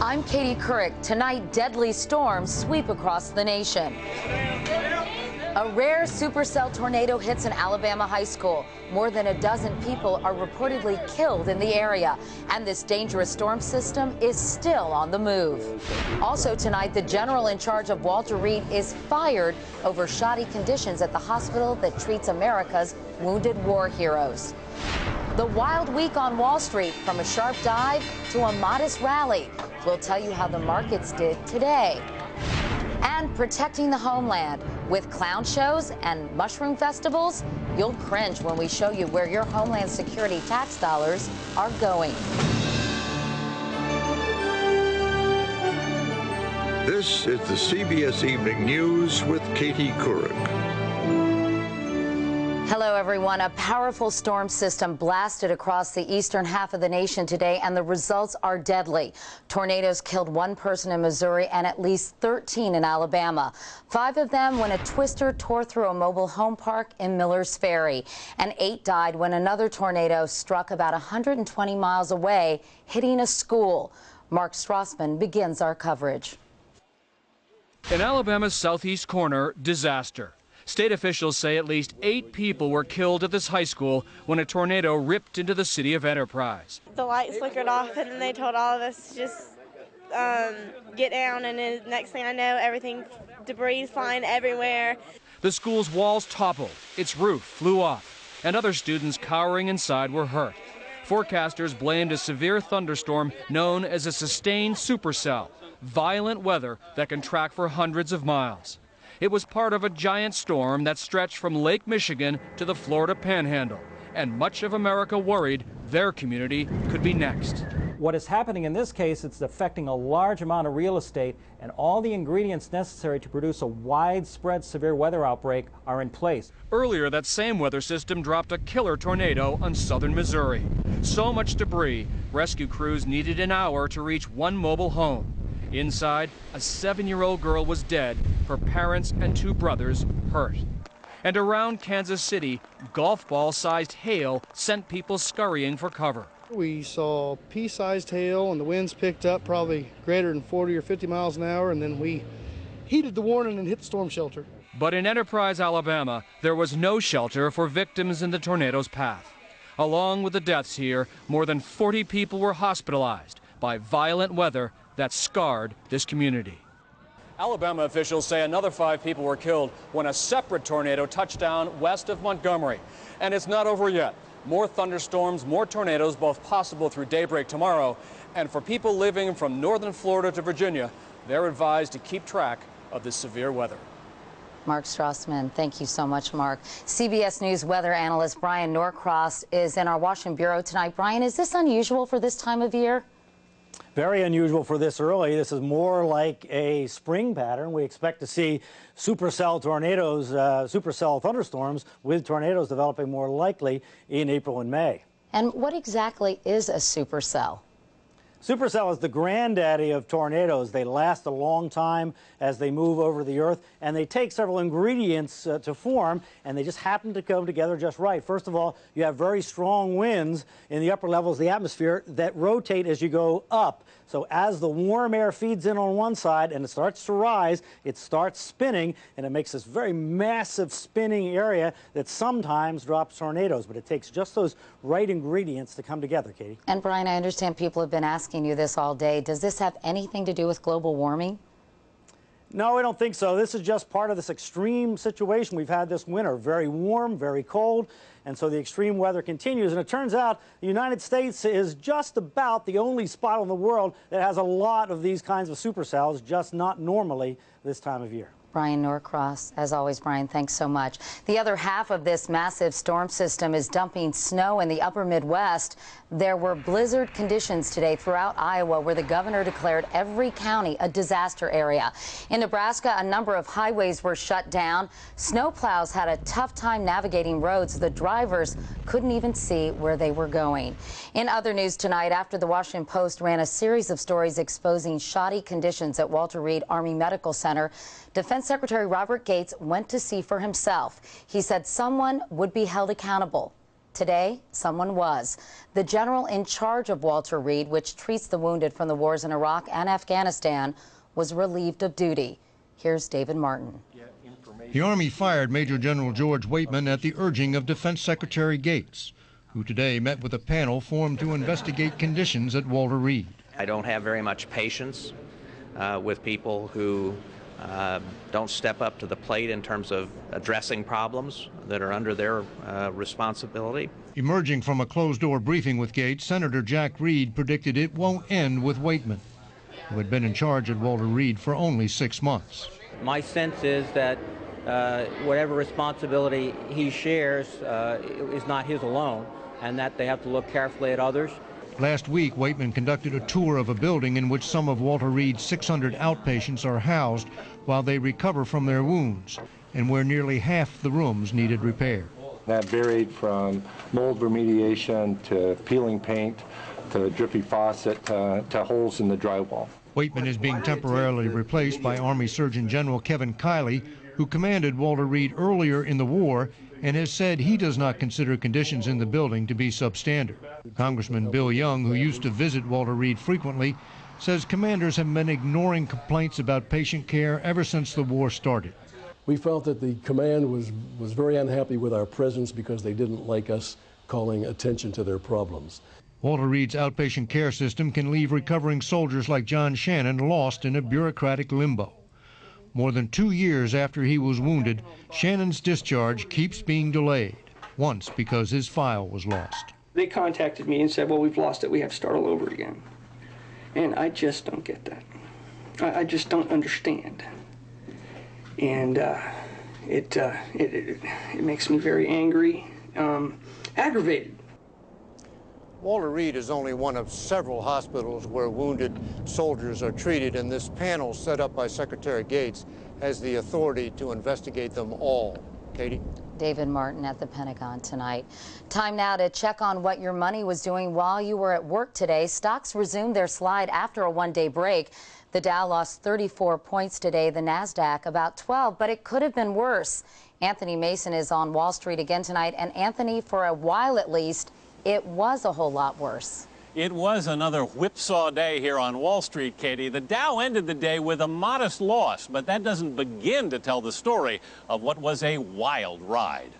I'm Katie Couric. Tonight, deadly storms sweep across the nation. A rare supercell tornado hits an Alabama high school. More than a dozen people are reportedly killed in the area, and this dangerous storm system is still on the move. Also tonight, the general in charge of Walter Reed is fired over shoddy conditions at the hospital that treats America's wounded war heroes. The wild week on Wall Street, from a sharp dive to a modest rally. We'll tell you how the markets did today. And protecting the homeland with clown shows and mushroom festivals. You'll cringe when we show you where your Homeland Security tax dollars are going. This is the CBS Evening News with Katie Couric. Hello, everyone. A powerful storm system blasted across the eastern half of the nation today, and the results are deadly. Tornadoes killed one person in Missouri and at least 13 in Alabama. 5 of them when a twister tore through a mobile home park in Miller's Ferry, and 8 died when another tornado struck about 120 miles away, hitting a school. Mark Strassman begins our coverage. In Alabama's southeast corner, disaster. State officials say at least 8 people were killed at this high school when a tornado ripped into the city of Enterprise. The lights flickered off, and then they told all of us to just get down, and then next thing I know, debris flying everywhere. The school's walls toppled, its roof flew off, and other students cowering inside were hurt. Forecasters blamed a severe thunderstorm known as a sustained supercell, violent weather that can track for hundreds of miles. It was part of a giant storm that stretched from Lake Michigan to the Florida Panhandle, and much of America worried their community could be next. What is happening in this case, it's affecting a large amount of real estate, and all the ingredients necessary to produce a widespread severe weather outbreak are in place. Earlier, that same weather system dropped a killer tornado on southern Missouri. So much debris, rescue crews needed an hour to reach one mobile home. Inside, a 7-year-old girl was dead, her parents and 2 brothers hurt. And around Kansas City, golf ball-sized hail sent people scurrying for cover. We saw pea-sized hail, and the winds picked up probably greater than 40 or 50 miles an hour, and then we heeded the warning and hit the storm shelter. But in Enterprise, Alabama, there was no shelter for victims in the tornado's path. Along with the deaths here, more than 40 people were hospitalized by violent weather that scarred this community. Alabama officials say another 5 people were killed when a separate tornado touched down west of Montgomery. And it's not over yet. More thunderstorms, more tornadoes, both possible through daybreak tomorrow. And for people living from northern Florida to Virginia, they're advised to keep track of this severe weather. Mark Strassman, thank you so much, Mark. CBS News weather analyst Brian Norcross is in our Washington bureau tonight. Brian, is this unusual for this time of year? Very unusual for this early. This is more like a spring pattern. We expect to see supercell tornadoes, supercell thunderstorms with tornadoes developing more likely in April and May. And what exactly is a supercell? Supercell is the granddaddy of tornadoes. They last a long time as they move over the earth, and they take several ingredients to form, and they just happen to come together just right. First of all, you have very strong winds in the upper levels of the atmosphere that rotate as you go up. So as the warm air feeds in on one side and it starts to rise, it starts spinning, and it makes this very massive spinning area that sometimes drops tornadoes. But it takes just those right ingredients to come together, Katie. And Brian, I understand people have been asking you this all day. Does this have anything to do with global warming? No, I don't think so. This is just part of this extreme situation we've had this winter. Very warm, very cold, and so the extreme weather continues. And it turns out the United States is just about the only spot in the world that has a lot of these kinds of supercells, just not normally this time of year. Brian Norcross. As always, Brian, thanks so much. The other half of this massive storm system is dumping snow in the upper Midwest. There were blizzard conditions today throughout Iowa, where the governor declared every county a disaster area. In Nebraska, a number of highways were shut down. Snowplows had a tough time navigating roads. The drivers couldn't even see where they were going. In other news tonight, after the Washington Post ran a series of stories exposing shoddy conditions at Walter Reed Army Medical Center, Defense Secretary Robert Gates went to see for himself. He said someone would be held accountable. Today, someone was. The general in charge of Walter Reed, which treats the wounded from the wars in Iraq and Afghanistan, was relieved of duty. Here's David Martin. The Army fired Major General George Waitman at the urging of Defense Secretary Gates, who today met with a panel formed to investigate conditions at Walter Reed. I don't have very much patience with people who don't step up to the plate in terms of addressing problems that are under their responsibility. Emerging from a closed-door briefing with Gates, Senator Jack Reed predicted it won't end with Waitman, who had been in charge at Walter Reed for only 6 months. My sense is that whatever responsibility he shares is not his alone, and that they have to look carefully at others. Last week, Waitman conducted a tour of a building in which some of Walter Reed's 600 outpatients are housed while they recover from their wounds, and where nearly half the rooms needed repair. That varied from mold remediation to peeling paint to drippy faucet to holes in the drywall. Waitman is being temporarily replaced by Army Surgeon General Kevin Kiley, who commanded Walter Reed earlier in the war and has said he does not consider conditions in the building to be substandard. Congressman Bill Young, who used to visit Walter Reed frequently, says commanders have been ignoring complaints about patient care ever since the war started. We felt that the command was very unhappy with our presence because they didn't like us calling attention to their problems. Walter Reed's outpatient care system can leave recovering soldiers like John Shannon lost in a bureaucratic limbo. More than 2 years after he was wounded, Shannon's discharge keeps being delayed, once because his file was lost. They contacted me and said, well, we've lost it, we have to start all over again. And I just don't get that. I just don't understand. And it makes me very angry, aggravated. Walter Reed is only one of several hospitals where wounded soldiers are treated, and this panel set up by Secretary Gates has the authority to investigate them all. Katie? David Martin at the Pentagon tonight. Time now to check on what your money was doing while you were at work today. Stocks resumed their slide after a one-day break. The Dow lost 34 points today, the NASDAQ about 12, but it could have been worse. Anthony Mason is on Wall Street again tonight, and Anthony, for a while at least, it was a whole lot worse. It was another whipsaw day here on Wall Street, Katie. The Dow ended the day with a modest loss, but that doesn't begin to tell the story of what was a wild ride.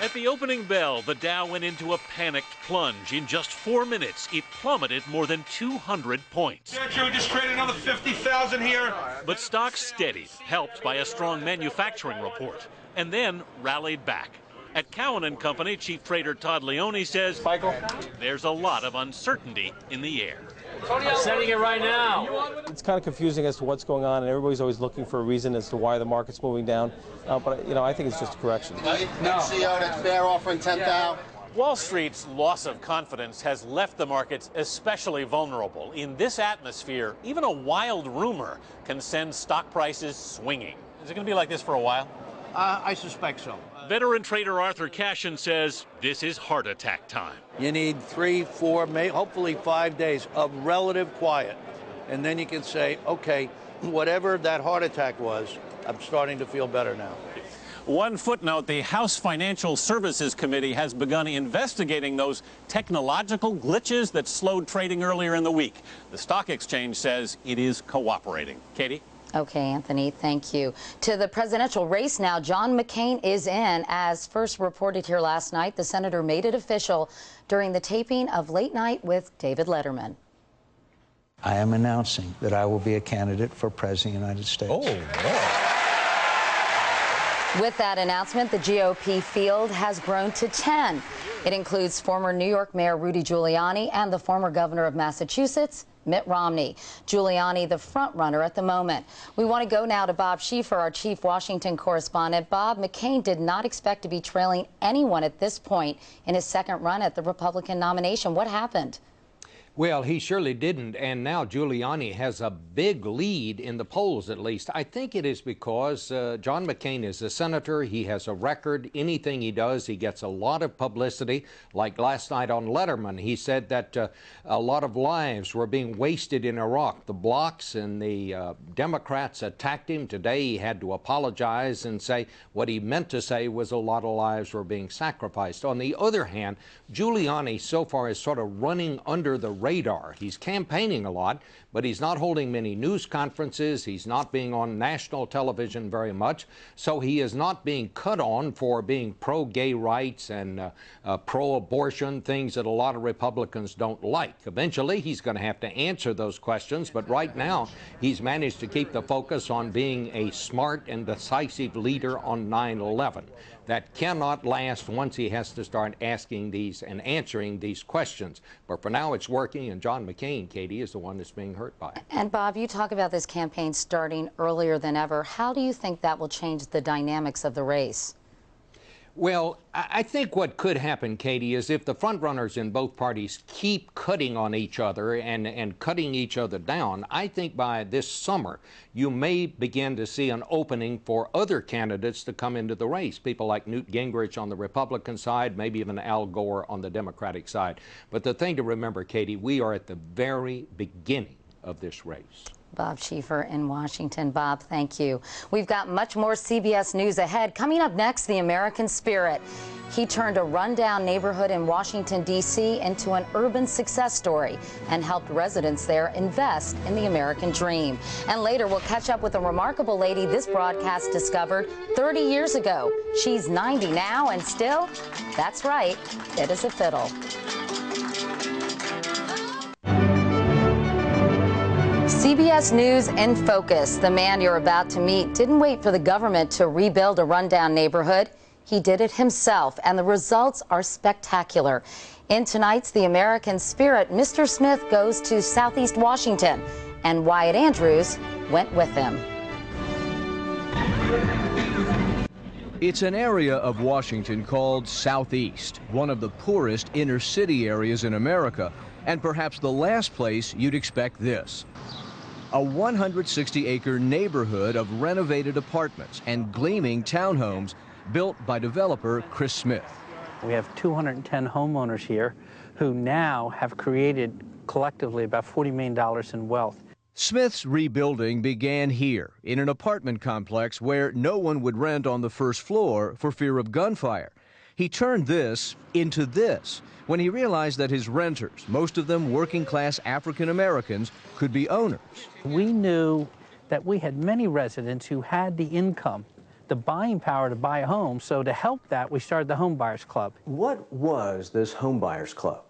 At the opening bell, the Dow went into a panicked plunge. In just 4 minutes, it plummeted more than 200 points. Sergio, just trade another 50,000 here. But stocks steadied, helped by a strong manufacturing report, and then rallied back. At Cowen & Company, Chief Trader Todd Leone says, Michael, there's a lot of uncertainty in the air. I'm sending it right now. It's kind of confusing as to what's going on, and everybody's always looking for a reason as to why the market's moving down. But, I think it's just a correction. No. CEO that's there offering 10,000. Wall Street's loss of confidence has left the markets especially vulnerable. In this atmosphere, even a wild rumor can send stock prices swinging. Is it going to be like this for a while? I suspect so. Veteran trader Arthur Cashin says this is heart attack time. You need 3, 4, hopefully 5 days of relative quiet. And then you can say, okay, whatever that heart attack was, I'm starting to feel better now. One footnote, the House Financial Services Committee has begun investigating those technological glitches that slowed trading earlier in the week. The stock exchange says it is cooperating. Katie? Okay, Anthony, thank you. To the presidential race now, John McCain is in. As first reported here last night, the senator made it official during the taping of Late Night with David Letterman. I am announcing that I will be a candidate for President of the United States. Oh, wow. With that announcement, the GOP field has grown to 10. It includes former New York Mayor Rudy Giuliani and the former governor of Massachusetts, Mitt Romney. Giuliani, the front runner at the moment. We want to go now to Bob Schieffer, our chief Washington correspondent. Bob, McCain did not expect to be trailing anyone at this point in his second run at the Republican nomination. What happened? Well, he surely didn't, and now Giuliani has a big lead in the polls, at least. I think it is because John McCain is a senator. He has a record. Anything he does, he gets a lot of publicity. Like last night on Letterman, he said that a lot of lives were being wasted in Iraq. The blocs and the Democrats attacked him. Today he had to apologize and say what he meant to say was a lot of lives were being sacrificed. On the other hand, Giuliani so far is sort of running under the radar. He's campaigning a lot, but he's not holding many news conferences. He's not being on national television very much, so he is not being cut on for being pro-gay rights and pro-abortion, things that a lot of Republicans don't like. Eventually, he's going to have to answer those questions, but right now, he's managed to keep the focus on being a smart and decisive leader on 9/11. That cannot last once he has to start asking these and answering these questions. But for now, it's working, and John McCain, Katie, is the one that's being hurt by it. And Bob, you talk about this campaign starting earlier than ever. How do you think that will change the dynamics of the race? Well, I think what could happen, Katie, is if the frontrunners in both parties keep cutting on each other and cutting each other down, I think by this summer you may begin to see an opening for other candidates to come into the race. People like Newt Gingrich on the Republican side, maybe even Al Gore on the Democratic side. But the thing to remember, Katie, we are at the very beginning of this race. Bob Schieffer in Washington. Bob, thank you. We've got much more CBS News ahead. Coming up next, the American spirit. He turned a rundown neighborhood in Washington, D.C. into an urban success story and helped residents there invest in the American dream. And later, we'll catch up with a remarkable lady this broadcast discovered 30 years ago. She's 90 now and still, that's right, it is a fiddle. CBS News in Focus. The man you're about to meet didn't wait for the government to rebuild a rundown neighborhood. He did it himself, and the results are spectacular. In tonight's The American Spirit, Mr. Smith goes to Southeast Washington, and Wyatt Andrews went with him. It's an area of Washington called Southeast, one of the poorest inner city areas in America, and perhaps the last place you'd expect this. A 160-acre neighborhood of renovated apartments and gleaming townhomes built by developer Chris Smith. We have 210 homeowners here who now have created collectively about $40 million in wealth. Smith's rebuilding began here in an apartment complex where no one would rent on the first floor for fear of gunfire. He turned this into this when he realized that his renters, most of them working-class African Americans, could be owners. We knew that we had many residents who had the income, the buying power to buy a home, so to help that, we started the Home Buyers Club. What was this Home Buyers Club?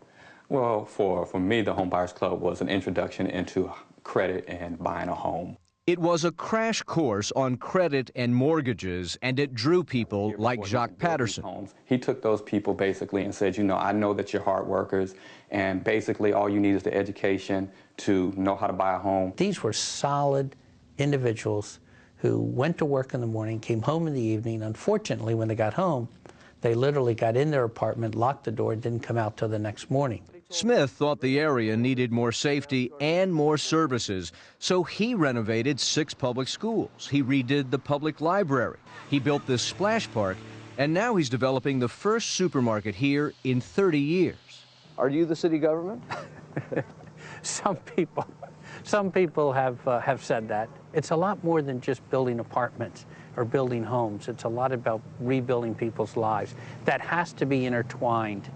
Well, for me, the Home Buyers Club was an introduction into credit and buying a home. It was a crash course on credit and mortgages, and it drew people like Jacques Patterson. He took those people basically and said, you know, I know that you're hard workers, and basically all you need is the education to know how to buy a home. These were solid individuals who went to work in the morning, came home in the evening. Unfortunately, when they got home, they literally got in their apartment, locked the door, and didn't come out till the next morning. Smith thought the area needed more safety and more services, so he renovated 6 public schools. He redid the public library. He built this splash park, and now he's developing the first supermarket here in 30 years. Are you the city government? Some people have said that. It's a lot more than just building apartments or building homes. It's a lot about rebuilding people's lives. That has to be intertwined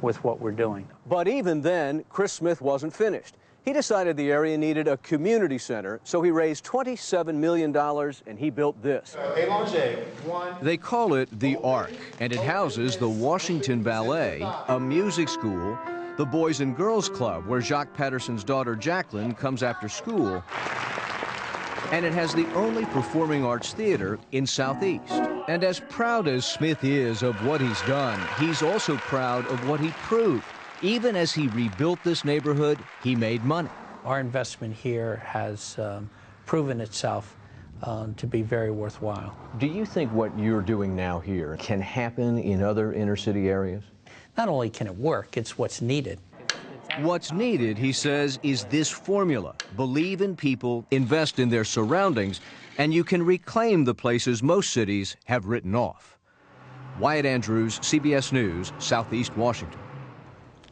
with what we're doing. But even then, Chris Smith wasn't finished. He decided the area needed a community center, so he raised $27 million and he built this. They call it the Ark, and it houses the Washington Ballet, a music school, the Boys and Girls Club, where Jacques Patterson's daughter Jacqueline comes after school, and it has the only performing arts theater in Southeast. And as proud as Smith is of what he's done, he's also proud of what he proved. Even as he rebuilt this neighborhood, he made money. Our investment here has proven itself to be very worthwhile. Do you think what you're doing now here can happen in other inner city areas? Not only can it work, it's what's needed. What's needed, he says, is this formula. Believe in people, invest in their surroundings, and you can reclaim the places most cities have written off. Wyatt Andrews, CBS News, Southeast Washington.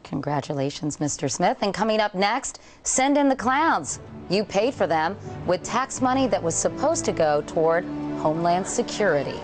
Congratulations, Mr. Smith. And coming up next, send in the clowns. You paid for them with tax money that was supposed to go toward Homeland Security.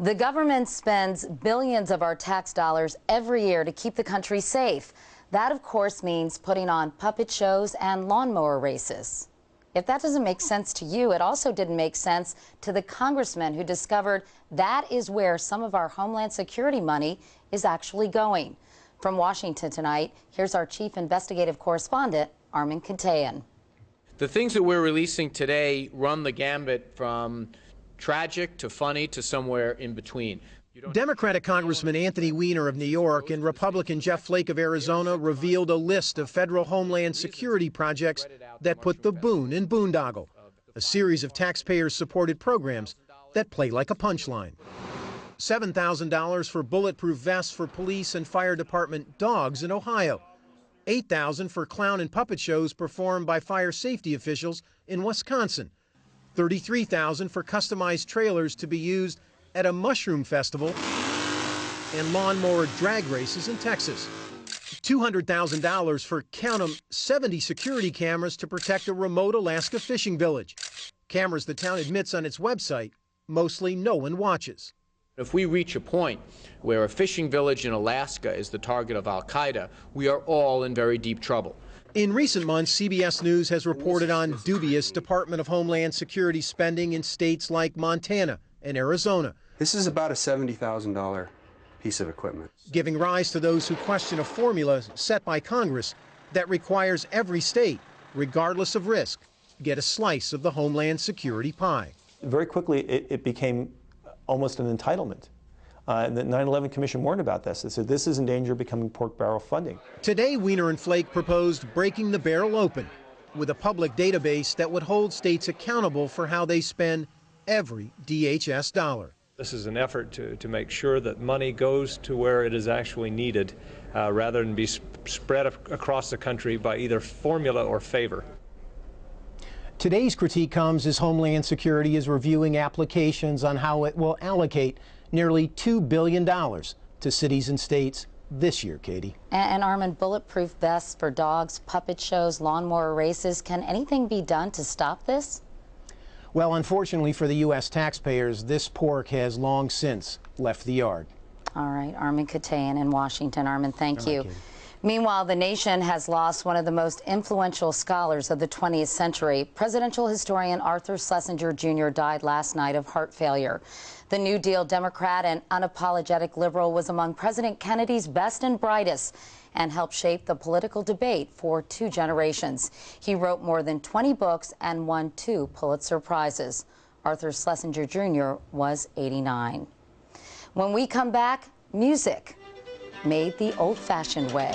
The government spends billions of our tax dollars every year to keep the country safe. That, of course, means putting on puppet shows and lawnmower races. If that doesn't make sense to you, it also didn't make sense to the congressman who discovered that is where some of our Homeland Security money is actually going. From Washington tonight, here's our chief investigative correspondent, Armin Katayan. The things that we're releasing today run the gambit from tragic to funny to somewhere in between. Democratic Congressman Anthony Weiner of New York and Republican Jeff Flake of Arizona revealed a list of federal Homeland Security projects that put the boon in boondoggle, a series of taxpayer-supported programs that play like a punchline. $7,000 for bulletproof vests for police and fire department dogs in Ohio. $8,000 for clown and puppet shows performed by fire safety officials in Wisconsin. $33,000 for customized trailers to be used at a mushroom festival and lawnmower drag races in Texas. $200,000 for, count 'em, 70 security cameras to protect a remote Alaska fishing village. Cameras the town admits on its website mostly no one watches. If we reach a point where a fishing village in Alaska is the target of al-Qaeda, we are all in very deep trouble. In recent months, CBS News has reported on dubious Department of Homeland Security spending in states like Montana and Arizona. This is about a $70,000 piece of equipment, giving rise to those who question a formula set by Congress that requires every state, regardless of risk, get a slice of the Homeland Security pie. Very quickly, it became almost an entitlement. And the 9/11 Commission warned about this. They said this is in danger of becoming pork barrel funding. Today, Weiner and Flake proposed breaking the barrel open with a public database that would hold states accountable for how they spend every DHS dollar. This is an effort to make sure that money goes to where it is actually needed, rather than be spread across the country by either formula or favor. Today's critique comes as Homeland Security is reviewing applications on how it will allocate nearly $2 billion to cities and states this year, Katie. And Armin, bulletproof vests for dogs, puppet shows, lawnmower races. Can anything be done to stop this? Well, unfortunately for the U.S. taxpayers, this pork has long since left the yard. All right, Armin Katayan in Washington. Armin, thank you. Meanwhile, the nation has lost one of the most influential scholars of the 20th century. Presidential historian Arthur Schlesinger Jr. died last night of heart failure. The New Deal Democrat and unapologetic liberal was among President Kennedy's best and brightest and helped shape the political debate for 2 generations. He wrote more than 20 books and won 2 Pulitzer Prizes. Arthur Schlesinger Jr. was 89. When we come back, music made the old-fashioned way.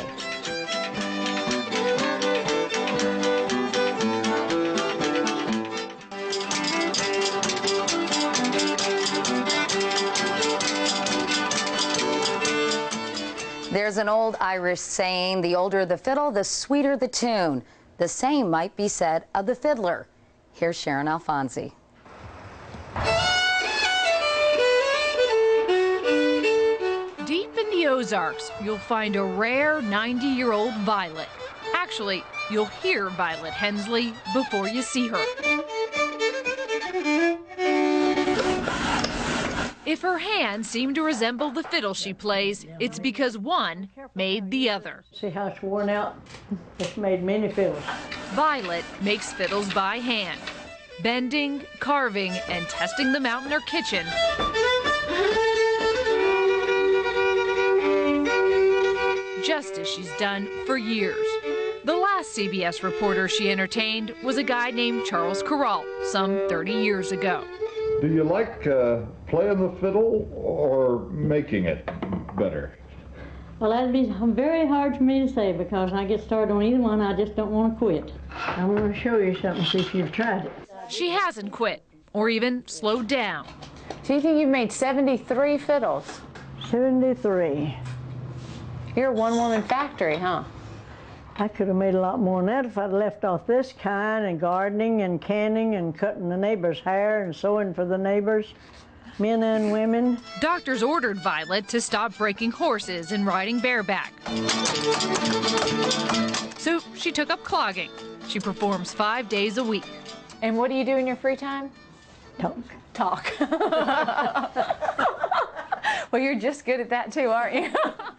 There's an old Irish saying, the older the fiddle, the sweeter the tune. The same might be said of the fiddler. Here's Sharon Alfonsi. Deep in the Ozarks, you'll find a rare 90-year-old Violet. Actually, you'll hear Violet Hensley before you see her. If her hands seem to resemble the fiddle she plays, it's because one made the other. See how it's worn out? It's made many fiddles. Violet makes fiddles by hand, bending, carving, and testing them out in her kitchen. Just as she's done for years. The last CBS reporter she entertained was a guy named Charles Corral, some 30 years ago. Do you like playing the fiddle or making it better? Well, that'd be very hard for me to say because when I get started on either one, I just don't want to quit. I'm going to show you something, see if you've tried it. She hasn't quit or even slowed down. So you think you've made 73 fiddles? 73. You're a one-woman factory, huh? I could have made a lot more than that if I'd left off this kind and gardening and canning and cutting the neighbors' hair and sewing for the neighbors, men and women. Doctors ordered Violet to stop breaking horses and riding bareback. So she took up clogging. She performs 5 days a week. And what do you do in your free time? Talk. Talk. Well, you're just good at that too, aren't you?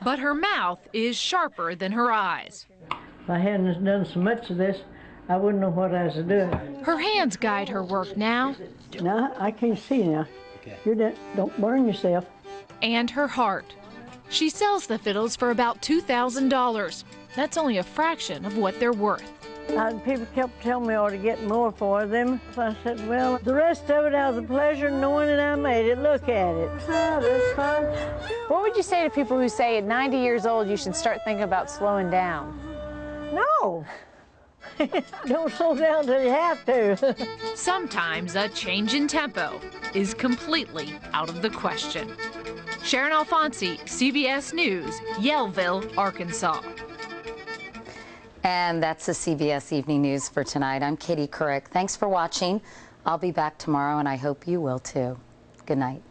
But her mouth is sharper than her eyes. If I hadn't done so much of this, I wouldn't know what I was doing. Her hands guide her work now. No, I can't see now. Don't burn yourself. And her heart. She sells the fiddles for about $2,000. That's only a fraction of what they're worth. People kept telling me I ought to get more for them. So I said, well, the rest of it out of the pleasure knowing that I made it. Look at it. Oh, that's fun. What would you say to people who say at 90 years old you should start thinking about slowing down? No. Don't slow down till you have to. Sometimes a change in tempo is completely out of the question. Sharon Alfonsi, CBS News, Yellville, Arkansas. And that's the CBS Evening News for tonight. I'm Katie Couric. Thanks for watching. I'll be back tomorrow, and I hope you will too. Good night.